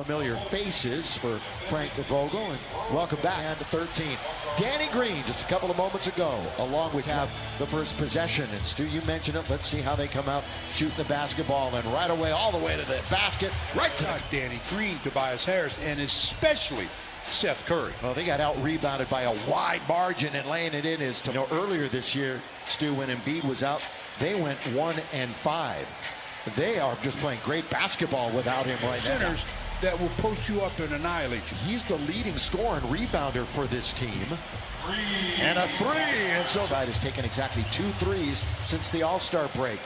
Familiar faces for Frank Vogel, and welcome back down to 13. Danny Green just a couple of moments ago, along with have the first possession. And Stu, you mentioned it. Let's see how they come out shooting the basketball, and right away, all the way to the basket, right to Danny Green, Tobias Harris, and especially Seth Curry. Well, they got out-rebounded by a wide margin, and laying it in is, earlier this year, Stu, when Embiid was out, they went 1-5. They are just playing great basketball without him right now. Centers that will post you up and annihilate you. He's the leading scorer and rebounder for this team. And a three. And so side has taken exactly 2 threes since the All-Star break.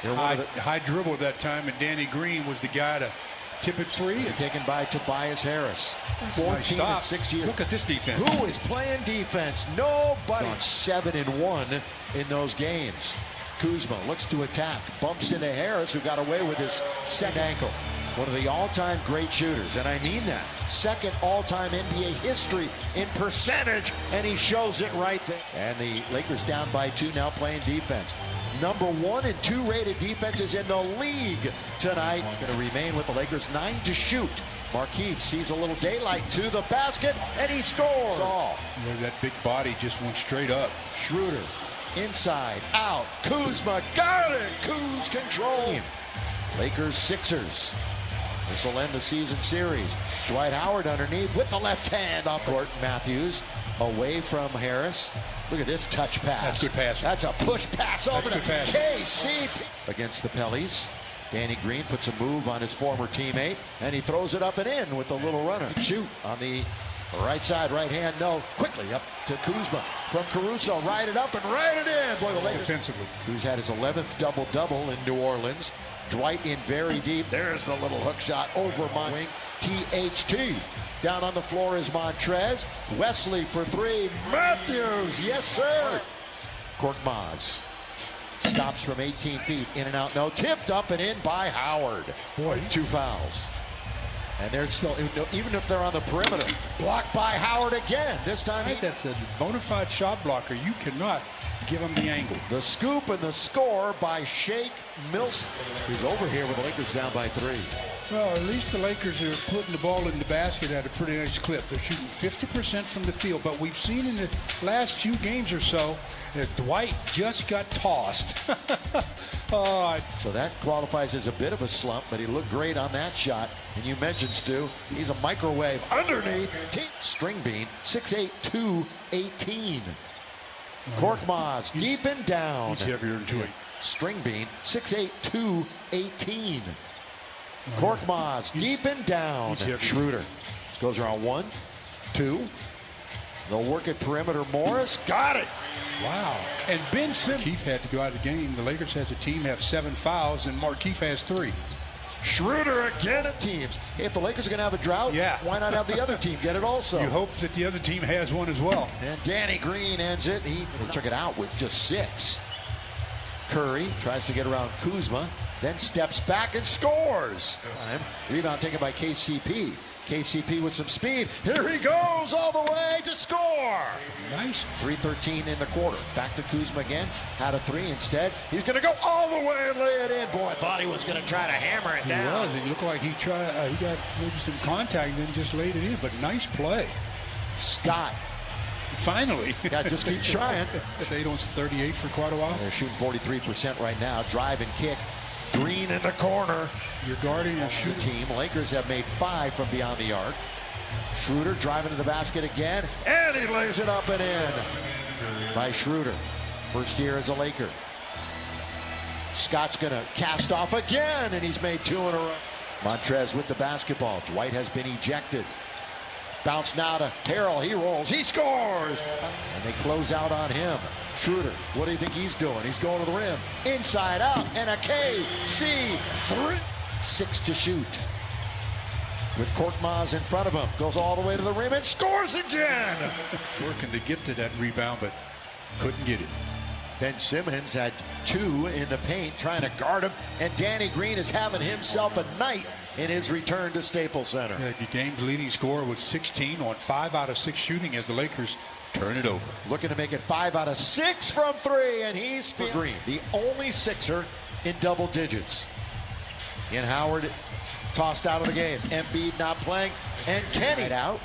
High dribble that time, and Danny Green was the guy to tip it free. And taken by Tobias Harris. 14 in 6 years. Look at this defense. Who is playing defense? Nobody. On 7-1 in those games. Kuzma looks to attack, bumps into Harris, who got away with his second ankle. One of the all-time great shooters, and I mean that. Second all-time NBA history in percentage, and he shows it right there. And the Lakers down by 2, now playing defense. Number 1 and 2 rated defenses in the league tonight. Going to remain with the Lakers, 9 to shoot. Markieff sees a little daylight to the basket, and he scores. That big body just went straight up. Schroeder, inside, out. Kuzma got it. Kuz control. Lakers, Sixers. This will end the season series. Dwight Howard underneath with the left hand off court. Matthews away from Harris. Look at this touch pass. That's good passing. That's a push pass over to KCP. Against the Pellies. Danny Green puts a move on his former teammate, and he throws it up and in with the little runner. Shoot on the right side, right hand, no. Quickly up to Kuzma from Caruso. Ride it up and ride it in. Boy, the Lakers. Defensively. Who's had his 11th double-double in New Orleans. Dwight in very deep. There's the little hook shot over my wing. THT. Down on the floor is Montrez. Wesley for 3. Matthews. Yes, sir. Korkmaz stops from 18 feet. In and out. No. Tipped up and in by Howard. Boy, 2 fouls. And they're still, even if they're on the perimeter, blocked by Howard again. This time, that's a bona fide shot blocker. You cannot give him the angle. The scoop and the score by Shake Milton. He's over here with the Lakers down by 3. Well, at least the Lakers are putting the ball in the basket at a pretty nice clip. They're shooting 50% from the field. But we've seen in the last few games or so that Dwight just got tossed. So that qualifies as a bit of a slump, but he looked great on that shot. And you mentioned, Stu, he's a microwave underneath. String bean, 6'8", 218. Korkmaz deep and down. He's heavier than 2'8". String bean, 6'8", 218. Korkmaz deep and down. Schroeder goes around 1, 2. They'll work at perimeter. Morris got it. Wow. And Ben Simmons. Markieff had to go out of the game. The Lakers as a team have 7 fouls, and Markieff has 3. Schroeder again at teams. Hey, if the Lakers are going to have a drought, why not have the other team get it also? You hope that the other team has one as well. And Danny Green ends it. They took it out with just 6. Curry tries to get around Kuzma, then steps back and scores. Rebound taken by KCP. KCP with some speed. Here he goes all the way to score. Nice. 3:13 in the quarter. Back to Kuzma again. Had a 3 instead. He's going to go all the way and lay it in. Boy, I thought he was going to try to hammer it down. He looked like he tried. He got maybe some contact and then just laid it in. But nice play. Scott. Finally. Yeah, just keep trying. Stayed on 38 for quite a while. They're shooting 43% right now. Drive and kick. Green in the corner. You're guarding a shooting team. Lakers have made 5 from beyond the arc. Schroeder driving to the basket again, and he lays it up and in by Schroeder. First year as a Laker. Scott's going to cast off again, and he's made 2 in a row. Montrez with the basketball. Dwight has been ejected. Bounce now to Harrell. He rolls. He scores. And they close out on him. Schroeder, what do you think he's doing? He's going to the rim. Inside out. And a KC3. 6 to shoot. With Korkmaz in front of him. Goes all the way to the rim and scores again. Working to get to that rebound, but couldn't get it. Ben Simmons had 2 in the paint trying to guard him, and Danny Green is having himself a night in his return to Staples Center. The game's leading scorer with 16 on 5 out of 6 shooting as the Lakers turn it over. Looking to make it 5 out of 6 from 3, and he's for Green, the only Sixer in double digits. In Howard tossed out of the game. Embiid not playing, and Kenny out.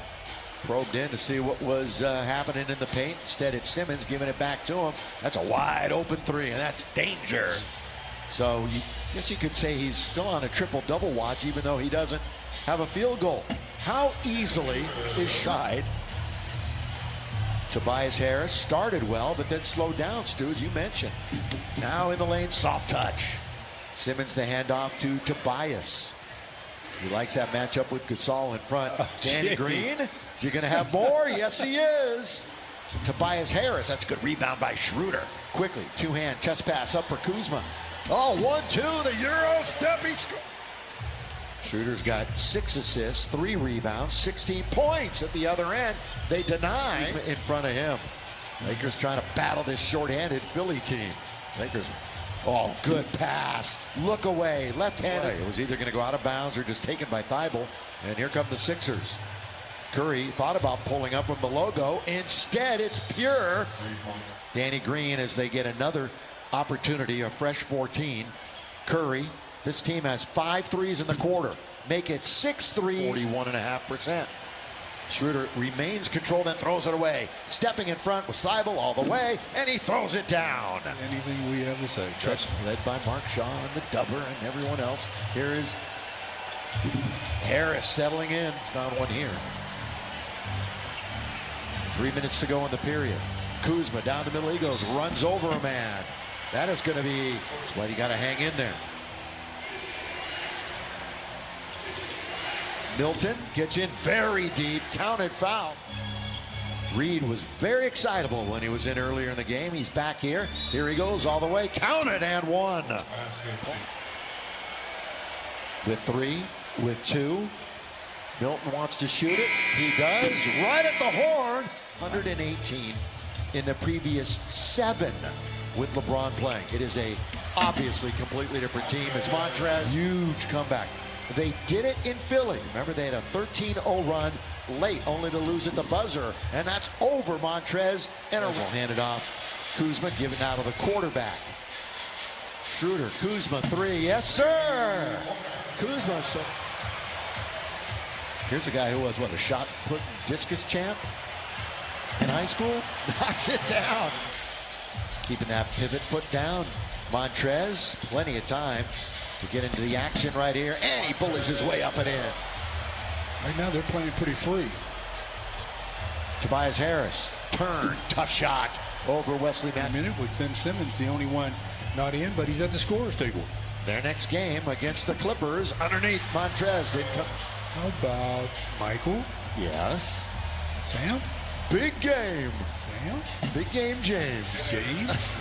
Probed in to see what was happening in the paint. Instead, it's Simmons giving it back to him. That's a wide open three, and that's danger. So I guess you could say he's still on a triple-double watch, even though he doesn't have a field goal. How easily is Scheid? Tobias Harris started well, but then slowed down, Stu, as you mentioned. Now in the lane, soft touch. Simmons the handoff to Tobias. He likes that matchup with Gasol in front. Danny Green, is he going to have more? Yes, he is. Tobias Harris, that's a good rebound by Schroeder. Quickly, two-hand chest pass up for Kuzma. Oh, 1-2, the Euro step, he scores. Schroeder's got 6 assists, 3 rebounds, 16 points at the other end. They deny in front of him. Lakers trying to battle this short-handed Philly team. Lakers, oh, good pass. Look away, left-handed. It was either going to go out of bounds or just taken by Thibault. And here come the Sixers. Curry thought about pulling up from the logo. Instead, it's pure. Danny Green as they get another opportunity, a fresh 14. Curry. This team has 5 threes in the quarter. Make it 6 threes. 41.5%. Schroeder remains controlled, then throws it away. Stepping in front with Thibault all the way, and he throws it down. Anything we have to say, trust me. Led by Mark Shaw and the Dubber and everyone else. Here is Harris settling in. Found one here. 3 minutes to go in the period. Kuzma down the middle. He goes, runs over a man. That is going to be, that's why you got to hang in there. Milton gets in very deep, counted foul. Reed was very excitable when he was in earlier in the game. He's back here. Here he goes all the way, counted and one. With 3, with 2. Milton wants to shoot it. He does, right at the horn. 118 in the previous 7 with LeBron playing. It is a obviously completely different team. It's Montrez, huge comeback. They did it in Philly. Remember, they had a 13-0 run late, only to lose at the buzzer, and that's over Montrez. And will hand it off. Kuzma giving out of the quarterback. Schroeder, Kuzma 3, yes sir. Kuzma. So here's a guy who was what, a shot put discus champ in high school. Knocks it down. Keeping that pivot foot down. Montrez, plenty of time to get into the action right here, and he bullies his way up and in. Right now they're playing pretty free. Tobias Harris, turn, tough shot over Wesley Matthews. A minute with Ben Simmons, the only one not in, but he's at the scorer's table. Their next game against the Clippers, underneath Montrez didn't come. How about Michael? Yes. Sam? Big game. Sam? Big game, James. James?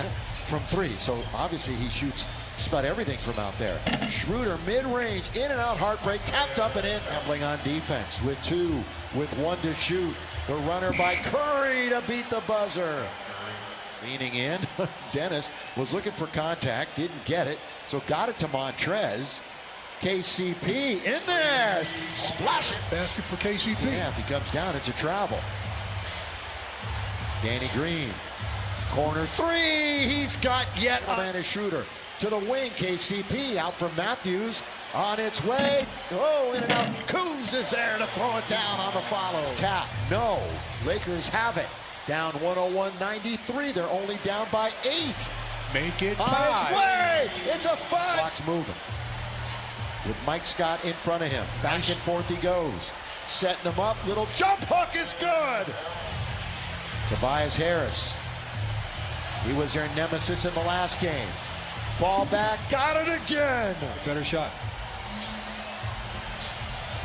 From 3, so obviously he shoots just about everything from out there. Schroeder mid-range, in and out, heartbreak, tapped up and in. Gambling on defense with 2, with 1 to shoot. The runner by Curry to beat the buzzer. Leaning in, Dennis was looking for contact, didn't get it, so got it to Montrez. KCP in there, splash it. Basket for KCP. Yeah, if he comes down, it's a travel. Danny Green, corner 3, he's got yet a man, Schroeder. To the wing, KCP out from Matthews, on its way. Oh, in and out. Kuz is there to throw it down on the follow. Tap, no. Lakers have it. Down 101-93. They're only down by 8. Make it 5. On its way. It's a 5. Clock's moving. With Mike Scott in front of him. Back and forth he goes. Setting him up. Little jump hook is good. Tobias Harris. He was their nemesis in the last game. Ball back, got it again. Better shot.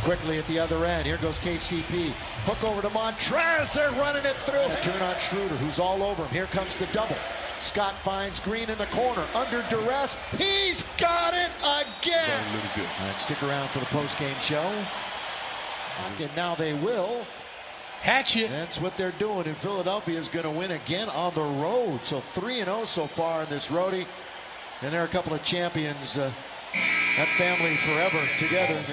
Quickly at the other end, here goes KCP. Hook over to Montrez, they're running it through. Turn on Schroeder, who's all over him. Here comes the double. Scott finds Green in the corner, under duress. He's got it again. A little good. All right, stick around for the post-game show. And now they will. Hatchet. That's what they're doing, and Philadelphia is going to win again on the road. So 3-0 so far in this roadie. And there are a couple of champions, that family forever together.